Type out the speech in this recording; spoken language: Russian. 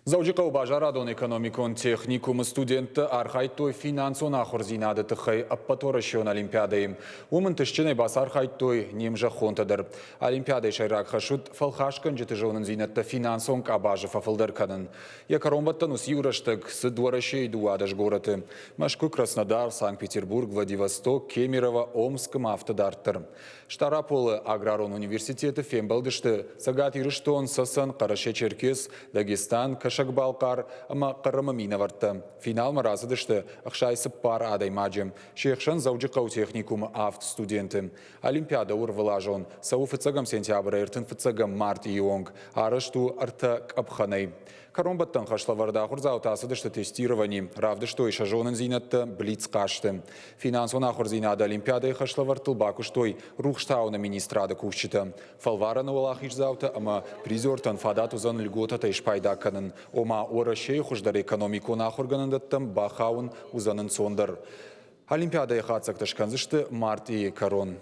Заужикау бажарадон экономикон техникум студенты архайтой финансон ахурзинады тыхай аппаторашион олимпиадайым. Умын тышчыны бас архайтой немжа хонтадыр. Олимпиадай шайрак хашут фалхашкан жытыжонын зинатты финансон кабажы фафылдырканын. Якаромбаттан ус юраштык сыдворашей дуадаш гораты. Машку Краснодар, Санкт-Петербург, Владивосток, Кемерово, Омск автодарттыр. Штараполы Аграрон университеті фембалдышты. Сагат ирыштон Сасан, Караше-Черкес, Дагестан, Кашак-Балкар, ама Қарымамина варты. Финал маразыдышты ақшайсы пар адай маджем. Шейхшан заужықау техникум авт студенты. Олимпиада урвылажон. Сау фыцагам сентябрь, эртін фыцагам март ионг. Арышту арта капханай. Каромбаттан хашлаварда хурзаутасыдышты тестирование. Равдыштой шажонын зинатты блиц кашты. Финансон ахурзинады Олимпиада хашлавартыл бакуштой рухштауна министрада кушчыты. Фалвараны олах ишзауты, ама призортан фадат узан льготата ишпайдаканын. Ома орашей хуждар экономику нахурганындаттым бахаун узанын сондар. Олимпиада хатсакташканзышты март и корон.